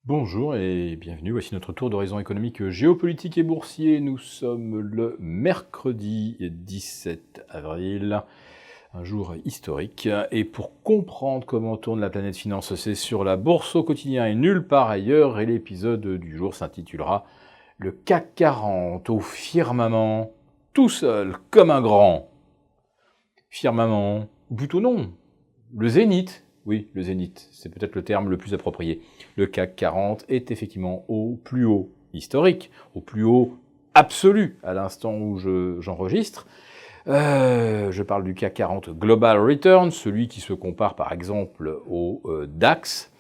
Bonjour et bienvenue, voici notre tour d'horizon économique, géopolitique et boursier. Nous sommes le mercredi 17 avril, un jour historique. Et pour comprendre comment tourne la planète finance, c'est sur la bourse au quotidien et nulle part ailleurs. Et l'épisode du jour s'intitulera « Le CAC 40 au firmament, tout seul comme un grand ». Firmament, ou plutôt non, le zénith. Oui, le zénith, c'est peut-être le terme le plus approprié. Le CAC 40 est effectivement au plus haut historique, au plus haut absolu à l'instant où j'enregistre. Je parle du CAC 40 Global Return, celui qui se compare par exemple au DAX.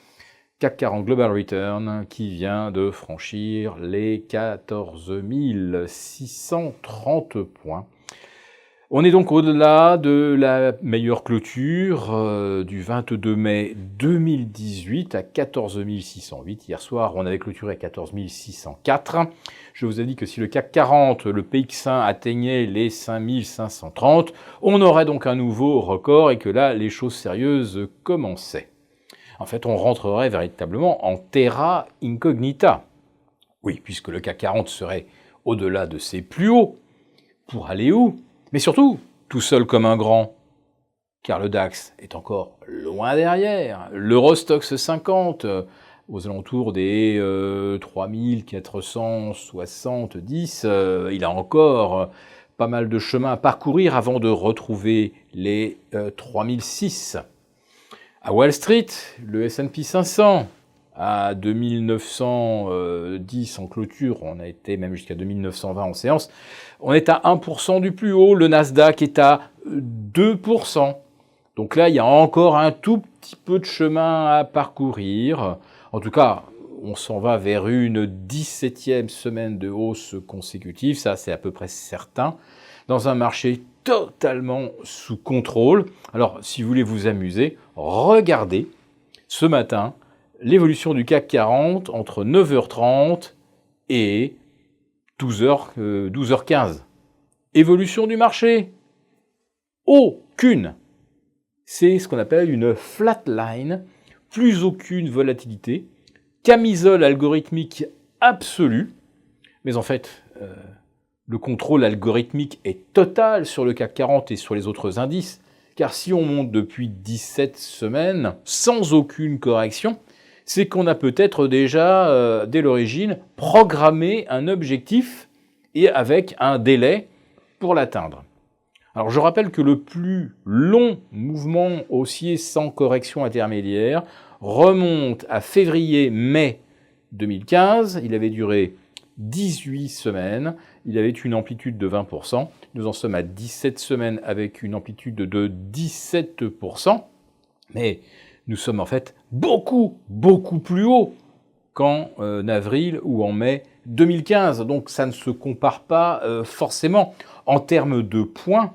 CAC 40 Global Return qui vient de franchir les 14 630 points. On est donc au-delà de la meilleure clôture du 22 mai 2018 à 14 608. Hier soir, on avait clôturé à 14 604. Je vous ai dit que si le CAC 40, le PX1, atteignait les 5 530, on aurait donc un nouveau record et que là, les choses sérieuses commençaient. En fait, on rentrerait véritablement en terra incognita. Oui, puisque le CAC 40 serait au-delà de ses plus hauts. Pour aller où ? Mais surtout, tout seul comme un grand, car le DAX est encore loin derrière. L'Eurostoxx 50, aux alentours des 3470, il a encore pas mal de chemin à parcourir avant de retrouver les 3006. À Wall Street, le S&P 500, à 2910 en clôture, on a été même jusqu'à 2920 en séance, on est à 1% du plus haut, le Nasdaq est à 2%. Donc là, il y a encore un tout petit peu de chemin à parcourir. En tout cas, on s'en va vers une 17e semaine de hausse consécutive, ça c'est à peu près certain, dans un marché totalement sous contrôle. Alors, si vous voulez vous amuser, regardez ce matin l'évolution du CAC 40 entre 9h30 et 12h15. Évolution du marché. Aucune. C'est ce qu'on appelle une flatline, plus aucune volatilité, camisole algorithmique absolue. Mais en fait, le contrôle algorithmique est total sur le CAC 40 et sur les autres indices, car si on monte depuis 17 semaines sans aucune correction, c'est qu'on a peut-être déjà, dès l'origine, programmé un objectif et avec un délai pour l'atteindre. Alors je rappelle que le plus long mouvement haussier sans correction intermédiaire remonte à février-mai 2015. Il avait duré 18 semaines, il avait une amplitude de 20%. Nous en sommes à 17 semaines avec une amplitude de 17%. Mais nous sommes en fait beaucoup plus haut qu'en avril ou en mai 2015. Donc ça ne se compare pas forcément. En termes de points,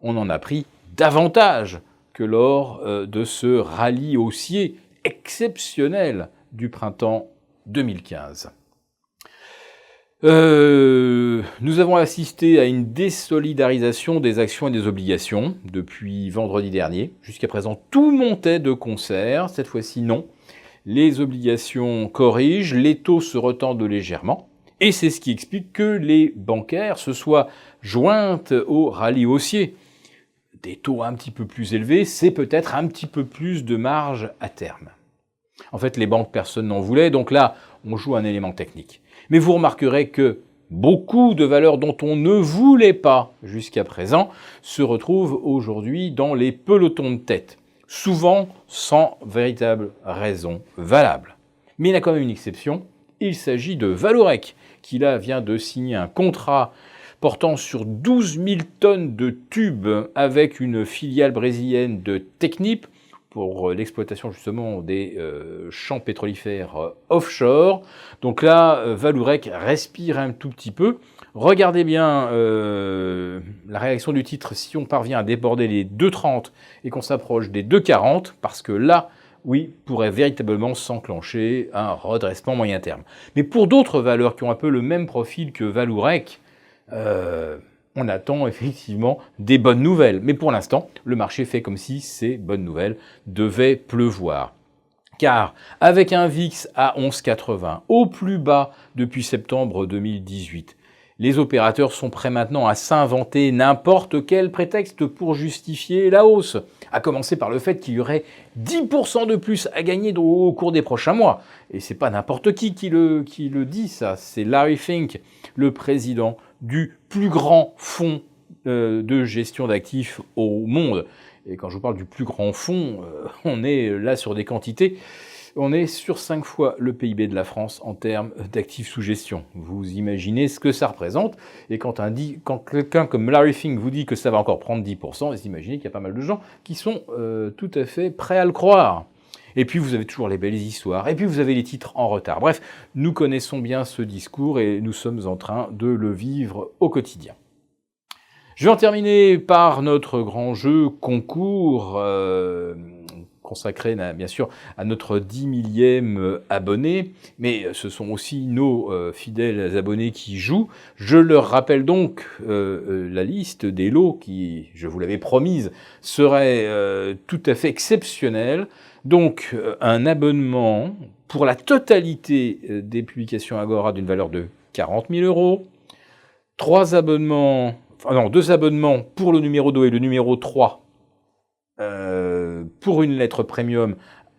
on en a pris davantage que lors de ce rallye haussier exceptionnel du printemps 2015. Nous avons assisté à une désolidarisation des actions et des obligations depuis vendredi dernier. Jusqu'à présent, tout montait de concert. Cette fois-ci, non. Les obligations corrigent, les taux se retendent légèrement. Et c'est ce qui explique que les bancaires se soient jointes au rallye haussier. Des taux un petit peu plus élevés, c'est peut-être un petit peu plus de marge à terme. En fait, les banques, personne n'en voulait, donc là, on joue un élément technique. Mais vous remarquerez que beaucoup de valeurs dont on ne voulait pas jusqu'à présent se retrouvent aujourd'hui dans les pelotons de tête, souvent sans véritable raison valable. Mais il y a quand même une exception, il s'agit de Vallourec, qui là vient de signer un contrat portant sur 12 000 tonnes de tubes avec une filiale brésilienne de Technip, pour l'exploitation justement des champs pétrolifères offshore. Donc là, Vallourec respire un tout petit peu. Regardez bien la réaction du titre si on parvient à déborder les 2,30 et qu'on s'approche des 2,40, parce que là, oui, pourrait véritablement s'enclencher un redressement moyen terme. Mais pour d'autres valeurs qui ont un peu le même profil que Vallourec, on attend effectivement des bonnes nouvelles. Mais pour l'instant, le marché fait comme si ces bonnes nouvelles devaient pleuvoir. car avec un VIX à 11,80, au plus bas depuis septembre 2018, les opérateurs sont prêts maintenant à s'inventer n'importe quel prétexte pour justifier la hausse, à commencer par le fait qu'il y aurait 10% de plus à gagner au cours des prochains mois. Et c'est pas n'importe qui le dit ça, c'est Larry Fink, le président du plus grand fonds de gestion d'actifs au monde. Et quand je vous parle du plus grand fonds, on est là sur des quantités. On est sur 5 fois le PIB de la France en termes d'actifs sous gestion. Vous imaginez ce que ça représente. Et quand quelqu'un comme Larry Fink vous dit que ça va encore prendre 10%, vous imaginez qu'il y a pas mal de gens qui sont tout à fait prêts à le croire. Et puis vous avez toujours les belles histoires. Et puis vous avez les titres en retard. Bref, nous connaissons bien ce discours et nous sommes en train de le vivre au quotidien. Je vais en terminer par notre grand jeu concours consacré bien sûr à notre 10 millième abonné, mais ce sont aussi nos fidèles abonnés qui jouent. Je leur rappelle donc la liste des lots qui, je vous l'avais promise, serait tout à fait exceptionnelle. Donc un abonnement pour la totalité des publications Agora d'une valeur de 40 000 €, 2 abonnements pour le numéro 2 et le numéro 3 pour une lettre premium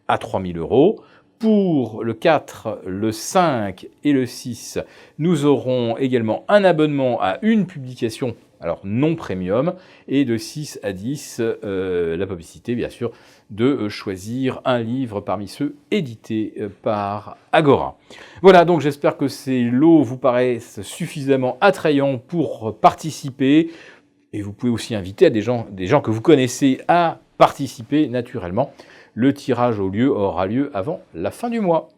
à 3 000 €. Pour le 4, le 5 et le 6, nous aurons également un abonnement à une publication, alors non premium, et de 6 à 10, la publicité bien sûr, de choisir un livre parmi ceux édités par Agora. Voilà, donc j'espère que ces lots vous paraissent suffisamment attrayants pour participer. Et vous pouvez aussi inviter des gens que vous connaissez à participer naturellement. Le tirage aura lieu avant la fin du mois.